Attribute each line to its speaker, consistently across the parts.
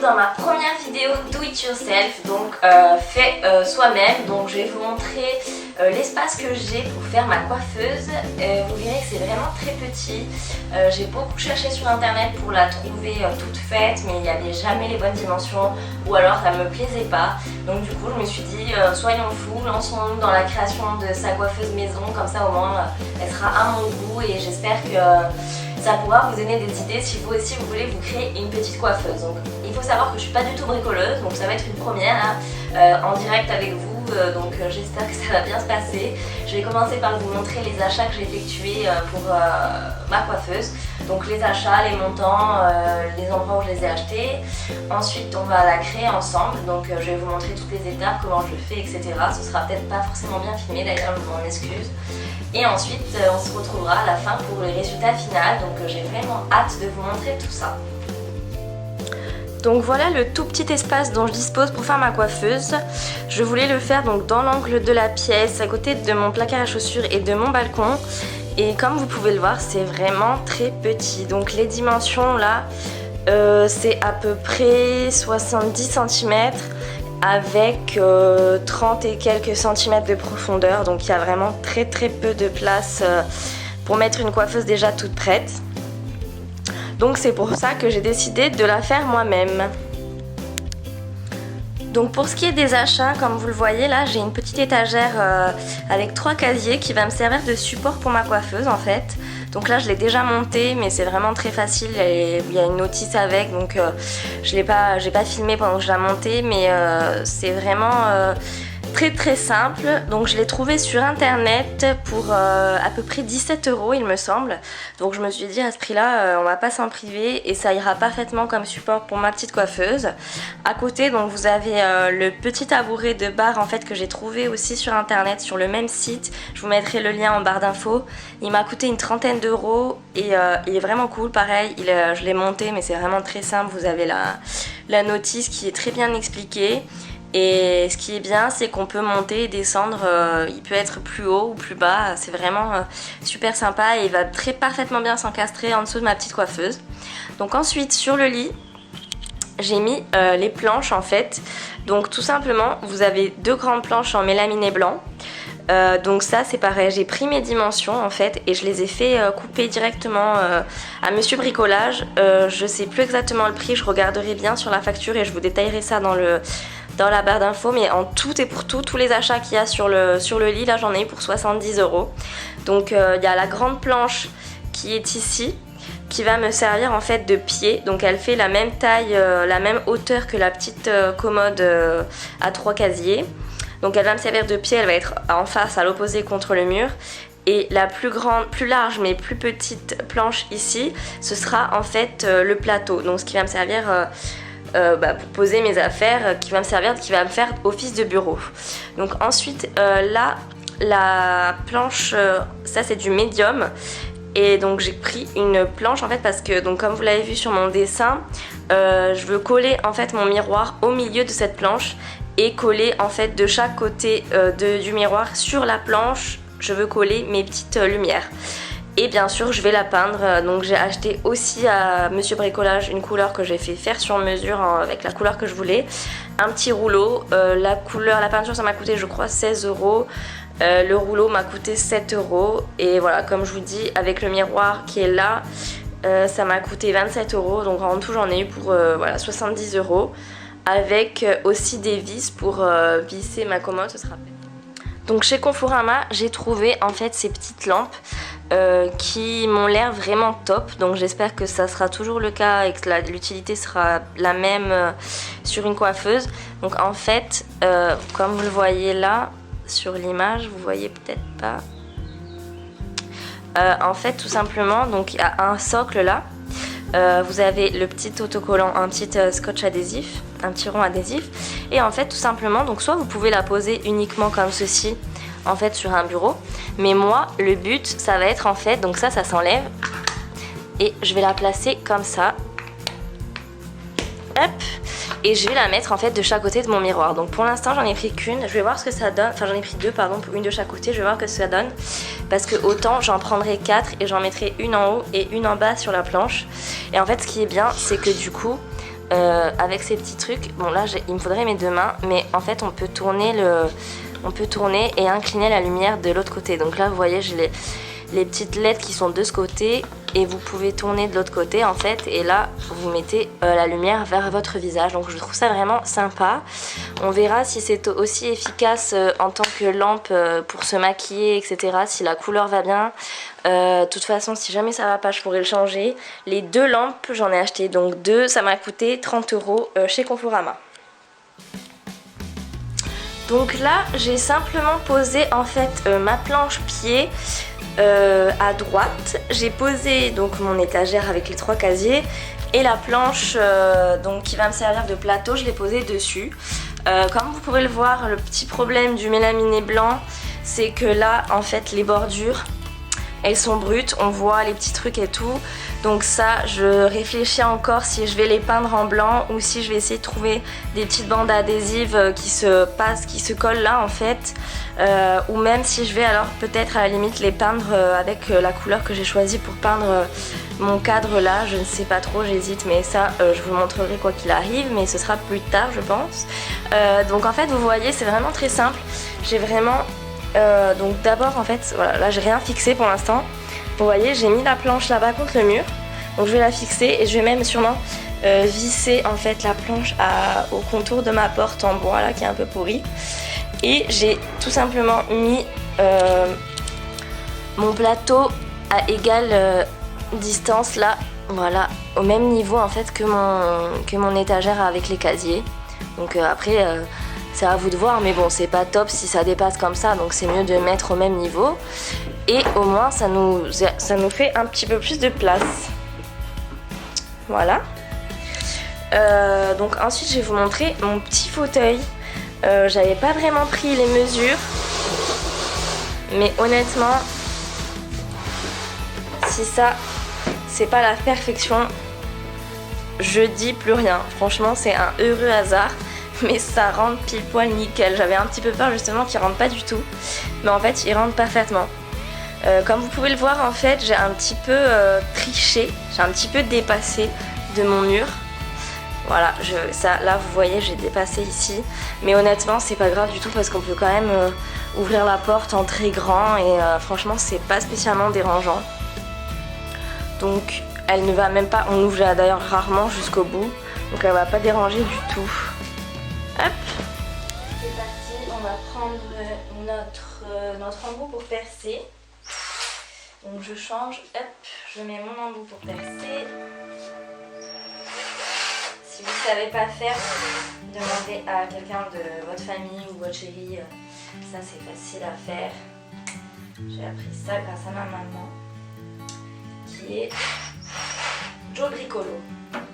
Speaker 1: dans ma première vidéo do it yourself, donc fait soi-même. Donc je vais vous montrer l'espace que j'ai pour faire ma coiffeuse. Vous verrez que c'est vraiment très petit. J'ai beaucoup cherché sur internet pour la trouver toute faite, mais il n'y avait jamais les bonnes dimensions ou alors ça me plaisait pas. Donc du coup je me suis dit soyons fous, lançons-nous dans la création de sa coiffeuse maison, comme ça au moins elle sera à mon goût et j'espère que ça pourra vous donner des idées si vous aussi vous voulez vous créer une petite coiffeuse. Donc il faut savoir que je suis pas du tout bricoleuse, donc ça va être une première en direct avec vous, donc j'espère que ça va bien se passer. Je vais commencer par vous montrer les achats que j'ai effectués pour ma coiffeuse. Donc les achats, les montants, les endroits où je les ai achetés. Ensuite on va la créer ensemble, donc je vais vous montrer toutes les étapes, comment je le fais, etc. Ce sera peut-être pas forcément bien filmé d'ailleurs, je m'en excuse. Et ensuite on se retrouvera à la fin pour le résultat final, donc j'ai vraiment hâte de vous montrer tout ça. Donc voilà le tout petit espace dont je dispose pour faire ma coiffeuse. Je voulais le faire donc dans l'angle de la pièce, à côté de mon placard à chaussures et de mon balcon. Et comme vous pouvez le voir, c'est vraiment très petit. Donc les dimensions là, c'est à peu près 70 cm avec 30 et quelques centimètres de profondeur. Donc il y a vraiment très peu de place pour mettre une coiffeuse déjà toute prête. Donc c'est pour ça que j'ai décidé de la faire moi-même. Donc pour ce qui est des achats, comme vous le voyez là, j'ai une petite étagère avec 3 casiers qui va me servir de support pour ma coiffeuse en fait. Donc là je l'ai déjà montée, mais c'est vraiment très facile, et il y a une notice avec, donc j'ai pas filmé pendant que je la montais, mais c'est vraiment très simple. Donc je l'ai trouvé sur internet pour à peu près 17 € il me semble. Donc je me suis dit à ce prix là on va pas s'en priver et ça ira parfaitement comme support pour ma petite coiffeuse. À côté donc vous avez le petit tabouret de bar en fait que j'ai trouvé aussi sur internet sur le même site. Je vous mettrai le lien en barre d'infos. Il m'a coûté une trentaine d'euros et il est vraiment cool. Pareil je l'ai monté, mais c'est vraiment très simple. Vous avez la notice qui est très bien expliquée. Et ce qui est bien, c'est qu'on peut monter et descendre, il peut être plus haut ou plus bas, c'est vraiment super sympa et il va parfaitement bien s'encastrer en dessous de ma petite coiffeuse. Donc ensuite sur le lit, j'ai mis les planches en fait. Donc tout simplement, vous avez 2 grandes planches en mélaminé blanc. Donc ça c'est pareil, j'ai pris mes dimensions en fait et je les ai fait couper directement à Monsieur Bricolage. Je sais plus exactement le prix, je regarderai bien sur la facture et je vous détaillerai ça dans la barre d'infos, mais en tout et pour tout, tous les achats qu'il y a sur le lit, là j'en ai eu pour 70 €. Donc il y a la grande planche qui est ici, qui va me servir en fait de pied. Donc elle fait la même taille, la même hauteur que la petite commode à 3 casiers. Donc elle va me servir de pied, elle va être en face à l'opposé contre le mur. Et la plus large mais plus petite planche ici, ce sera en fait le plateau. Donc ce qui va me servir pour poser mes affaires, qui va me faire office de bureau. Donc ensuite là la planche, ça c'est du médium. Et donc j'ai pris une planche en fait parce que donc comme vous l'avez vu sur mon dessin, je veux coller en fait mon miroir au milieu de cette planche et coller en fait de chaque côté du miroir sur la planche. Je veux coller mes petites lumières. Et bien sûr je vais la peindre, donc j'ai acheté aussi à Monsieur Bricolage une couleur que j'ai fait faire sur mesure avec la couleur que je voulais. Un petit rouleau, la peinture ça m'a coûté je crois 16 €, le rouleau m'a coûté 7 € et voilà, comme je vous dis, avec le miroir qui est là, ça m'a coûté 27 €, donc en tout j'en ai eu pour voilà, 70 €, avec aussi des vis pour visser ma commode, ce sera fait. Donc chez Conforama, j'ai trouvé en fait ces petites lampes qui m'ont l'air vraiment top. Donc j'espère que ça sera toujours le cas et que l'utilité sera la même sur une coiffeuse. Donc en fait, comme vous le voyez là sur l'image, vous voyez peut-être pas. En fait tout simplement, donc il y a un socle là. Vous avez le petit autocollant, un petit scotch adhésif, un petit rond adhésif, et en fait tout simplement, donc soit vous pouvez la poser uniquement comme ceci en fait sur un bureau, mais moi le but ça va être en fait, donc ça s'enlève et je vais la placer comme ça, hop, et je vais la mettre en fait de chaque côté de mon miroir. Donc pour l'instant j'en ai pris qu'une, je vais voir ce que ça donne, enfin j'en ai pris 2 pardon, pour une de chaque côté, je vais voir ce que ça donne, parce que autant j'en prendrai 4 et j'en mettrai une en haut et une en bas sur la planche. Et en fait ce qui est bien c'est que du coup avec ces petits trucs. Bon là il me faudrait mes deux mains, mais en fait on peut tourner et incliner la lumière de l'autre côté. Donc là vous voyez j'ai les petites LED qui sont de ce côté et vous pouvez tourner de l'autre côté en fait, et là vous mettez la lumière vers votre visage. Donc je trouve ça vraiment sympa. On verra si c'est aussi efficace en tant que lampe pour se maquiller, etc. Si la couleur va bien. De toute façon si jamais ça va pas je pourrais le changer. Les deux lampes j'en ai acheté donc deux, ça m'a coûté 30 € chez Conforama. Donc là j'ai simplement posé en fait ma planche pied à droite. J'ai posé donc mon étagère avec les 3 casiers et la planche donc qui va me servir de plateau, je l'ai posée dessus. Comme vous pouvez le voir, le petit problème du mélaminé blanc c'est que là en fait les bordures elles sont brutes, on voit les petits trucs et tout. Donc ça, je réfléchis encore si je vais les peindre en blanc ou si je vais essayer de trouver des petites bandes adhésives qui se collent là en fait. Ou même si je vais alors peut-être à la limite les peindre avec la couleur que j'ai choisie pour peindre mon cadre là. Je ne sais pas trop, j'hésite, mais ça je vous montrerai quoi qu'il arrive, mais ce sera plus tard je pense. Donc en fait vous voyez c'est vraiment très simple. J'ai vraiment... donc d'abord en fait voilà, là j'ai rien fixé pour l'instant. Vous voyez j'ai mis la planche là-bas contre le mur, donc je vais la fixer et je vais même sûrement visser en fait la planche au contour de ma porte en bois là qui est un peu pourrie. Et j'ai tout simplement mis mon plateau à égale distance là, voilà, au même niveau en fait que mon étagère avec les casiers. Donc après c'est à vous de voir, mais bon c'est pas top si ça dépasse comme ça, donc c'est mieux de mettre au même niveau. Et au moins ça nous fait un petit peu plus de place. Voilà. Donc ensuite je vais vous montrer mon petit fauteuil. J'avais pas vraiment pris les mesures, mais honnêtement si ça c'est pas la perfection, je dis plus rien. Franchement c'est un heureux hasard. Mais ça rentre pile poil nickel. J'avais un petit peu peur justement qu'il rentre pas du tout, mais en fait il rentre parfaitement. Comme vous pouvez le voir en fait j'ai un petit peu triché, j'ai un petit peu dépassé de mon mur. Voilà, là vous voyez j'ai dépassé ici, mais honnêtement c'est pas grave du tout parce qu'on peut quand même ouvrir la porte en très grand et franchement c'est pas spécialement dérangeant. Donc elle ne va même pas, on ouvre d'ailleurs rarement jusqu'au bout, donc elle va pas déranger du tout. Hop, c'est parti, on va prendre notre embout pour percer. Donc je change, hop, je mets mon embout pour percer. Si vous ne savez pas faire, demandez à quelqu'un de votre famille ou votre chérie, ça c'est facile à faire. J'ai appris ça grâce à ma maman, qui est Jo Bricolo.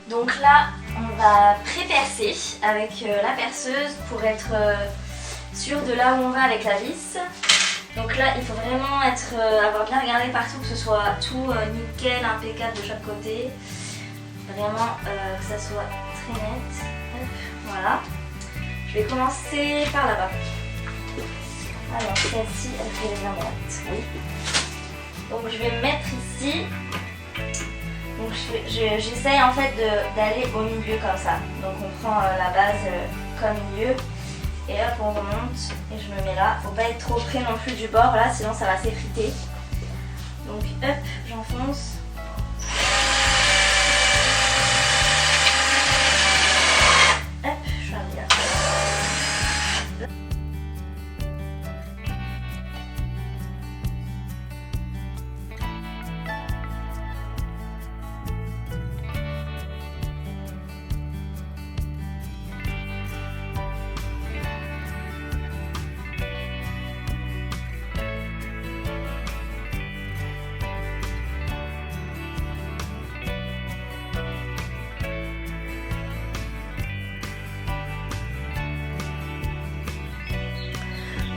Speaker 1: Donc là, on va pré-percer avec la perceuse pour être sûr de là où on va avec la vis. Donc là, il faut vraiment avoir bien regardé partout, que ce soit tout nickel, impeccable de chaque côté. Vraiment que ça soit très net. Hop, voilà. Je vais commencer par là-bas. Alors celle-ci, elle fait bien droite. Oui. Donc je vais me mettre ici. Donc j'essaye en fait d'aller au milieu comme ça. Donc on prend la base comme milieu et hop on remonte et je me mets là. Faut pas être trop près non plus du bord là, sinon ça va s'effriter. Donc hop, j'enfonce. Hop, je suis arrivée là.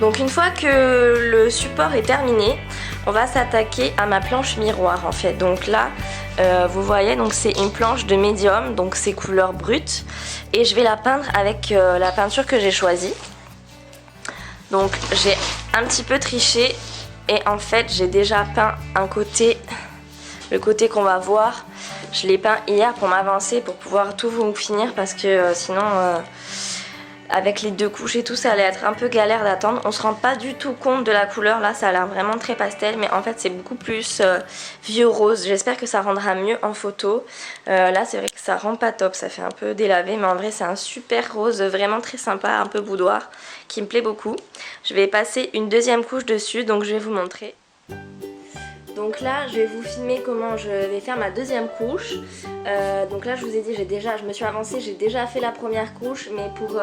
Speaker 1: Donc une fois que le support est terminé, on va s'attaquer à ma planche miroir en fait. Donc là, vous voyez, donc c'est une planche de médium, donc c'est couleur brute. Et je vais la peindre avec la peinture que j'ai choisie. Donc j'ai un petit peu triché et en fait j'ai déjà peint un côté, le côté qu'on va voir. Je l'ai peint hier pour m'avancer, pour pouvoir tout vous finir parce que sinon avec les 2 couches et tout ça allait être un peu galère d'attendre. On se rend pas du tout compte de la couleur, là ça a l'air vraiment très pastel mais en fait c'est beaucoup plus vieux rose. J'espère que ça rendra mieux en photo. Là c'est vrai que ça rend pas top, ça fait un peu délavé mais en vrai c'est un super rose vraiment très sympa, un peu boudoir qui me plaît beaucoup. Je vais passer une 2e couche dessus donc je vais vous montrer. Donc là je vais vous filmer comment je vais faire ma 2e couche. Donc là je vous ai dit, je me suis avancée, j'ai déjà fait la première couche, mais pour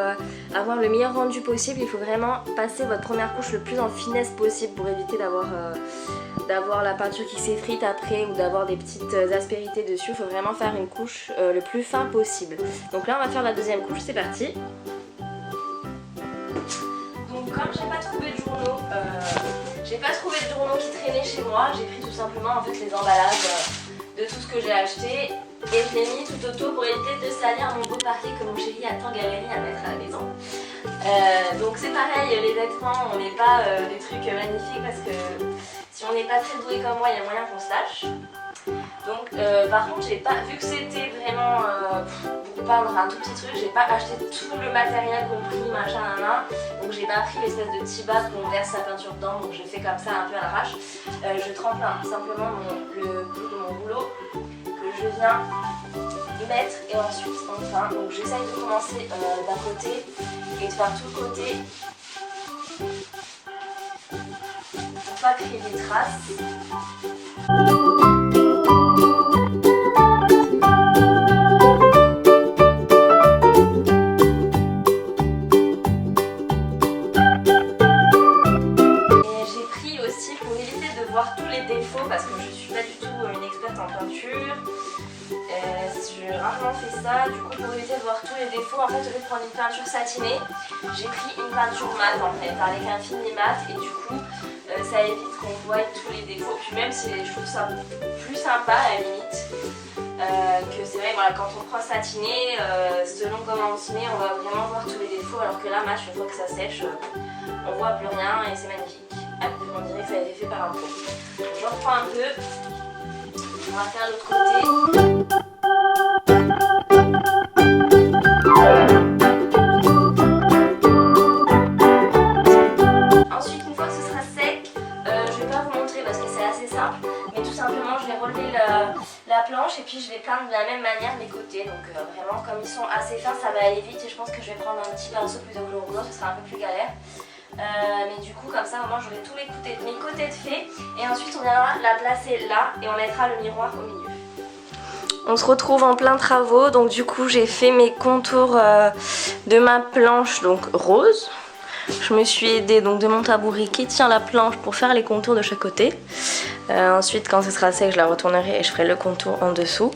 Speaker 1: avoir le meilleur rendu possible il faut vraiment passer votre première couche le plus en finesse possible pour éviter d'avoir la peinture qui s'effrite après ou d'avoir des petites aspérités dessus. Il faut vraiment faire une couche le plus fin possible. Donc là on va faire la 2e couche, c'est parti. Donc comme j'ai pas trouvé de journaux, qui traînaient chez moi, j'ai pris tout simplement en fait les emballages de tout ce que j'ai acheté et je l'ai mis tout autour pour éviter de salir mon beau parquet que mon chéri a tant galéré à mettre à la maison. Donc c'est pareil, les vêtements on n'est pas des trucs magnifiques parce que si on n'est pas très doué comme moi il y a moyen qu'on se lâche. Donc par contre j'ai pas, vu que c'était vraiment pour peindre un tout petit truc, j'ai pas acheté tout le matériel compris machin nana. Donc j'ai pas pris l'espèce de petit bac où on verse la peinture dedans, donc je fais comme ça un peu à l'arrache. Je trempe simplement le bout de mon boulot que je viens mettre et ensuite on peint. Donc j'essaye de commencer d'un côté et de faire tout le côté pour pas créer des traces. Parce que je suis pas du tout une experte en peinture, j'ai rarement fait ça, du coup pour éviter de voir tous les défauts, en fait au lieu de prendre une peinture satinée, j'ai pris une peinture mate en fait, avec un fini mat et du coup ça évite qu'on voie tous les défauts, puis même si je trouve ça plus sympa à la limite, que c'est vrai voilà, quand on prend satiné, selon comment on se met, on va vraiment voir tous les défauts, alors que là mat une fois que ça sèche, on voit plus rien et c'est magnifique. On dirait que ça a été fait par un pro. Je reprends un peu. On va faire l'autre côté. Ensuite, une fois que ce sera sec, je vais pas vous montrer parce que c'est assez simple, mais tout simplement je vais relever la planche et puis je vais peindre de la même manière mes côtés. Donc vraiment comme ils sont assez fins, ça va aller vite et je pense que je vais prendre un petit pinceau plutôt que le rouleau, ce sera un peu plus galère. Mais du coup comme ça au moins j'aurai tous mes côtés de fait et ensuite on viendra la placer là et on mettra le miroir au milieu. On se retrouve en plein travaux, donc du coup j'ai fait mes contours de ma planche donc rose. Je me suis aidée donc de mon tabouret qui tient la planche pour faire les contours de chaque côté. Ensuite quand ce sera sec je la retournerai et je ferai le contour en dessous.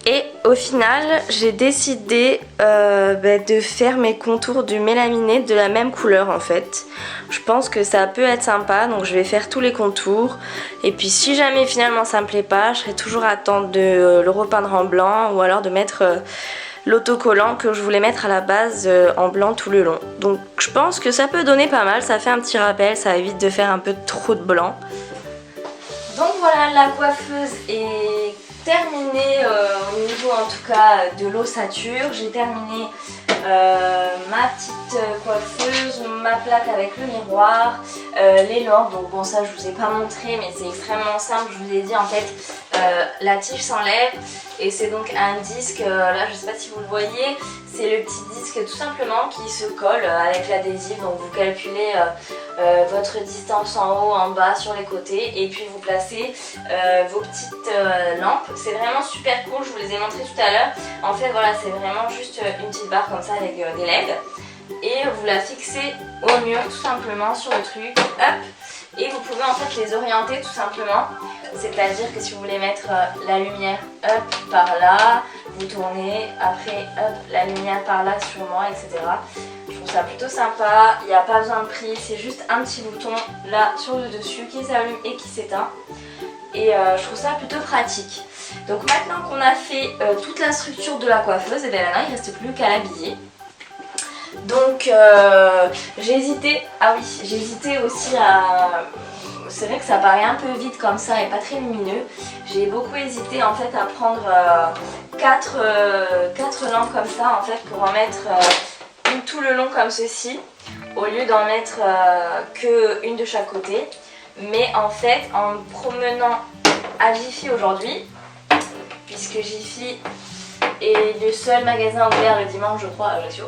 Speaker 1: Et au final j'ai décidé de faire mes contours du mélaminé de la même couleur en fait. Je pense que ça peut être sympa, donc je vais faire tous les contours. Et puis si jamais finalement ça me plaît pas, je serai toujours à attendre de le repeindre en blanc ou alors de mettre l'autocollant que je voulais mettre à la base en blanc tout le long. Donc je pense que ça peut donner pas mal, ça fait un petit rappel, ça évite de faire un peu trop de blanc. Donc voilà, la coiffeuse est terminée au niveau en tout cas de l'ossature. J'ai terminé ma petite coiffeuse, ma plaque avec le miroir, les lampes. Donc bon ça je vous ai pas montré mais c'est extrêmement simple, je vous ai dit en fait la tige s'enlève et c'est donc un disque, là je sais pas si vous le voyez, c'est le petit disque tout simplement qui se colle avec l'adhésif. Donc vous calculez votre distance en haut, en bas, sur les côtés et puis vous placez vos petites lampes. C'est vraiment super cool, je vous les ai montrées tout à l'heure. En fait voilà, c'est vraiment juste une petite barre comme ça avec des LED et vous la fixez au mur tout simplement sur le truc, hop, et vous pouvez en fait les orienter tout simplement. C'est-à-dire que si vous voulez mettre la lumière hop par là, vous tournez, après hop la lumière par là sur moi, etc. Je trouve ça plutôt sympa, il n'y a pas besoin de prise, c'est juste un petit bouton là sur le dessus qui s'allume et qui s'éteint. Et je trouve ça plutôt pratique. Donc maintenant qu'on a fait toute la structure de la coiffeuse, et bien maintenant il ne reste plus qu'à l'habiller. Donc j'ai hésité, ah oui, j'ai hésité aussi à c'est vrai que ça paraît un peu vide comme ça et pas très lumineux. J'ai beaucoup hésité en fait à prendre 4 lampes comme ça en fait pour en mettre une tout le long comme ceci au lieu d'en mettre que une de chaque côté. Mais en fait en me promenant à Jiffy aujourd'hui, puisque Jiffy est le seul magasin ouvert le dimanche je crois à Ajaccio.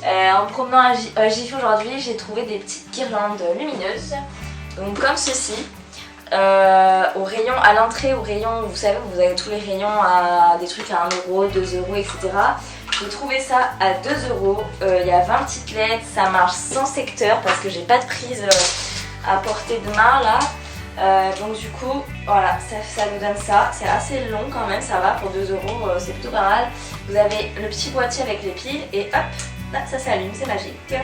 Speaker 1: En me promenant à Jiffy aujourd'hui, j'ai trouvé des petites guirlandes lumineuses, donc comme ceci, au rayon, à l'entrée, au rayon, vous savez, vous avez tous les rayons à des trucs à 1€, 2€, etc. J'ai trouvé ça à 2€, il y a 20 petites LED, ça marche sans secteur parce que j'ai pas de prise à portée de main là. Donc du coup, voilà, ça nous donne ça, c'est assez long quand même, ça va pour 2€, c'est plutôt pas mal. Vous avez le petit boîtier avec les piles et hop, là ça s'allume, c'est magique.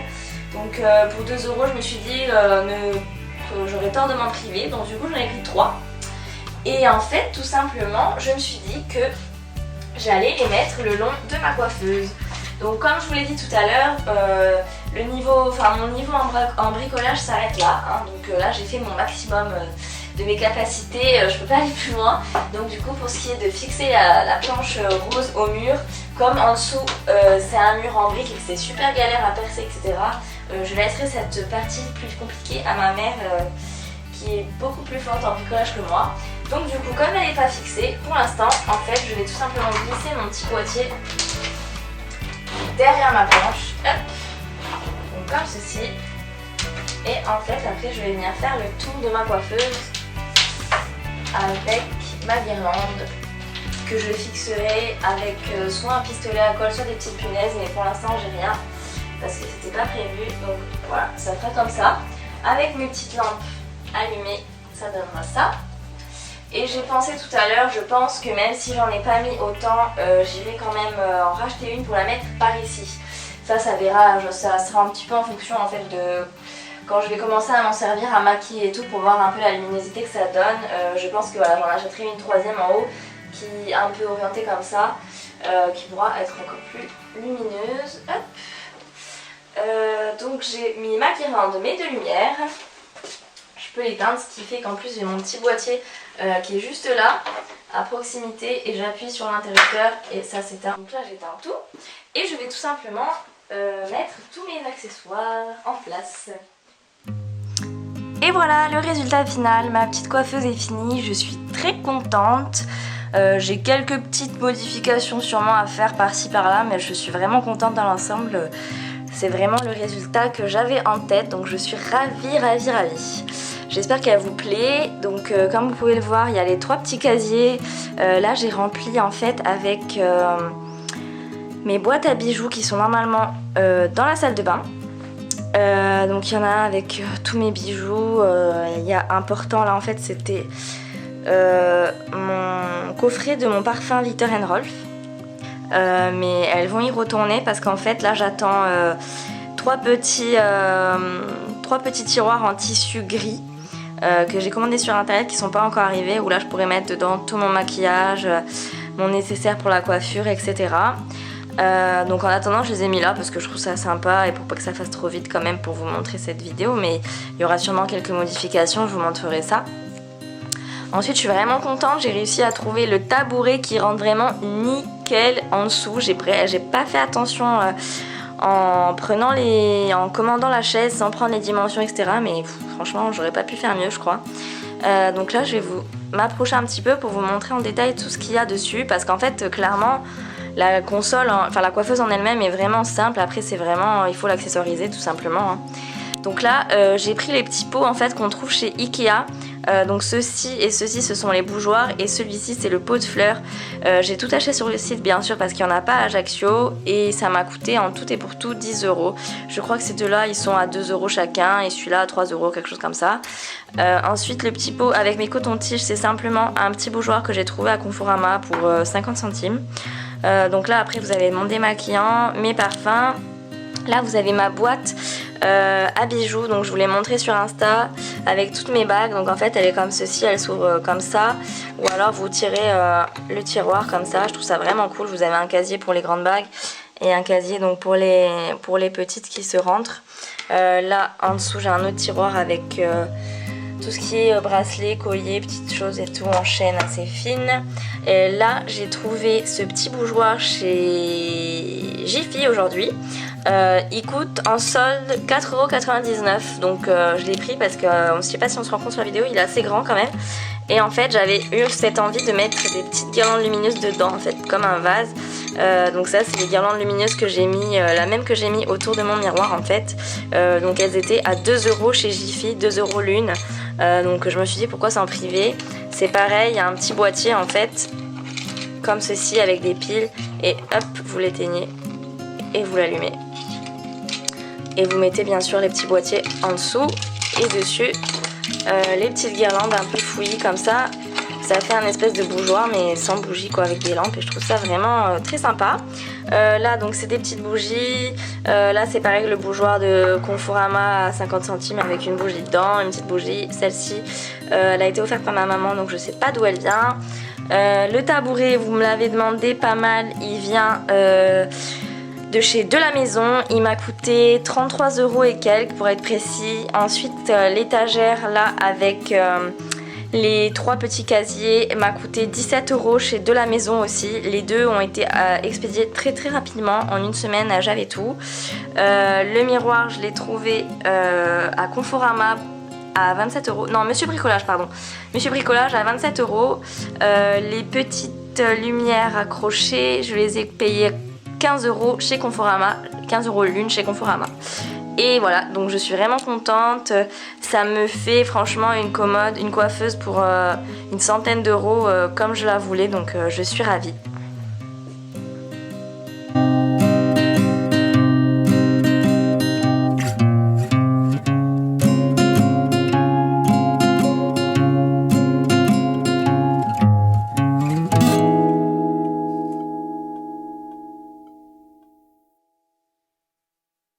Speaker 1: Donc pour 2€, je me suis dit que j'aurais tort de m'en priver, donc du coup j'en ai pris 3. Et en fait, tout simplement, je me suis dit que j'allais les mettre le long de ma coiffeuse. Donc comme je vous l'ai dit tout à l'heure, mon niveau en bricolage s'arrête là, hein. Donc là j'ai fait mon maximum de mes capacités, je peux pas aller plus loin. Donc du coup pour ce qui est de fixer la planche rose au mur, comme en dessous c'est un mur en briques et que c'est super galère à percer, etc. Je laisserai cette partie plus compliquée à ma mère qui est beaucoup plus forte en bricolage que moi. Donc du coup comme elle n'est pas fixée, pour l'instant en fait je vais tout simplement glisser mon petit boîtier derrière ma planche, hop, donc comme ceci. Et en fait après je vais venir faire le tour de ma coiffeuse avec ma guirlande que je fixerai avec soit un pistolet à colle, soit des petites punaises, mais pour l'instant j'ai rien parce que c'était pas prévu. Donc voilà, ça fera comme ça. Avec mes petites lampes allumées, ça donnera ça. Et j'ai pensé tout à l'heure, je pense que même si j'en ai pas mis autant, j'irai quand même en racheter une pour la mettre par ici. Ça verra, ça sera un petit peu en fonction en fait de quand je vais commencer à m'en servir, à maquiller et tout pour voir un peu la luminosité que ça donne. Je pense que voilà, j'en achèterai une troisième en haut qui est un peu orientée comme ça, qui pourra être encore plus lumineuse. Hop. Donc j'ai mis ma guirlande mais de lumière. Je peux l'éteindre, ce qui fait qu'en plus j'ai mon petit boîtier qui est juste là à proximité et j'appuie sur l'interrupteur et ça s'éteint. Donc là j'éteins tout et je vais tout simplement mettre tous mes accessoires en place. Et voilà le résultat final, ma petite coiffeuse est finie, je suis très contente. J'ai quelques petites modifications sûrement à faire par-ci par-là, mais je suis vraiment contente dans l'ensemble. C'est vraiment le résultat que j'avais en tête, donc je suis ravie. J'espère qu'elle vous plaît. Donc comme vous pouvez le voir, il y a les 3 petits casiers. Là j'ai rempli en fait avec mes boîtes à bijoux qui sont normalement dans la salle de bain. Donc il y en a avec tous mes bijoux. Il y a important là en fait c'était mon coffret de mon parfum Viktor & Rolf. Mais elles vont y retourner parce qu'en fait là j'attends 3 petits tiroirs en tissu gris que j'ai commandé sur internet qui sont pas encore arrivés, où là je pourrais mettre dedans tout mon maquillage, mon nécessaire pour la coiffure, etc. Donc en attendant je les ai mis là parce que je trouve ça sympa et pour pas que ça fasse trop vite quand même pour vous montrer cette vidéo, mais il y aura sûrement quelques modifications, je vous montrerai ça. Ensuite je suis vraiment contente, j'ai réussi à trouver le tabouret qui rentre vraiment nickel en dessous. J'ai pas fait attention en commandant la chaise sans prendre les dimensions, etc. Mais franchement j'aurais pas pu faire mieux je crois. Donc là je vais m'approcher un petit peu pour vous montrer en détail tout ce qu'il y a dessus, parce qu'en fait clairement la console, enfin la coiffeuse en elle-même est vraiment simple. Après c'est vraiment, il faut l'accessoiriser tout simplement, hein. Donc là j'ai pris les petits pots en fait qu'on trouve chez Ikea. Donc ceci et ceci ce sont les bougeoirs et celui-ci c'est le pot de fleurs. J'ai tout acheté sur le site bien sûr parce qu'il n'y en a pas à Ajaccio et ça m'a coûté en tout et pour tout 10 €. Je crois que ces deux là ils sont à 2 € chacun et celui-là à 3 €, quelque chose comme ça. Ensuite le petit pot avec mes cotons-tiges, c'est simplement un petit bougeoir que j'ai trouvé à Conforama pour 50 centimes. Donc là après vous avez mon démaquillant, mes parfums. Là vous avez ma boîte à bijoux, donc je vous l'ai montré sur Insta avec toutes mes bagues. Donc en fait elle est comme ceci, elle s'ouvre comme ça, ou alors vous tirez le tiroir comme ça. Je trouve ça vraiment cool. Vous avez un casier pour les grandes bagues et un casier donc pour les petites qui se rentrent. Là en dessous j'ai un autre tiroir avec tout ce qui est bracelet, collier, petites choses et tout en chaîne assez fine. Et là j'ai trouvé ce petit bougeoir chez Jiffy aujourd'hui. Il coûte en solde 4,99 €, donc je l'ai pris parce que je sais pas si on se rend compte sur la vidéo, il est assez grand quand même. Et en fait j'avais eu cette envie de mettre des petites guirlandes lumineuses dedans en fait, comme un vase. Donc ça c'est les guirlandes lumineuses que j'ai mis, la même que j'ai mis autour de mon miroir en fait. Donc elles étaient à 2 € chez Jiffy, 2 € l'une. Donc je me suis dit pourquoi c'est en privé. C'est pareil, il y a un petit boîtier en fait, comme ceci avec des piles. Et hop, vous l'éteignez et vous l'allumez. Et vous mettez bien sûr les petits boîtiers en dessous et dessus les petites guirlandes un peu fouillis comme ça. Ça fait un espèce de bougeoir mais sans bougie quoi, avec des lampes, et je trouve ça vraiment très sympa. Là donc c'est des petites bougies. Là c'est pareil, le bougeoir de Conforama à 50 centimes avec une bougie dedans, une petite bougie. Celle-ci elle a été offerte par ma maman donc je sais pas d'où elle vient. Le tabouret, vous me l'avez demandé pas mal, il vient de chez De la Maison. Il m'a coûté 33 € et quelques pour être précis. Ensuite l'étagère là avec les 3 petits casiers m'a coûté 17 € chez De la Maison aussi. Les deux ont été expédiés très rapidement, en une semaine j'avais tout. Le miroir je l'ai trouvé à Conforama à 27 €. Non, Monsieur Bricolage, pardon. Monsieur Bricolage à 27 €. Les petites lumières accrochées, je les ai payées 15 € chez Conforama. 15 € l'une chez Conforama. Et voilà, donc je suis vraiment contente. Ça me fait franchement une commode, une coiffeuse pour une centaine d'euros comme je la voulais. Donc je suis ravie.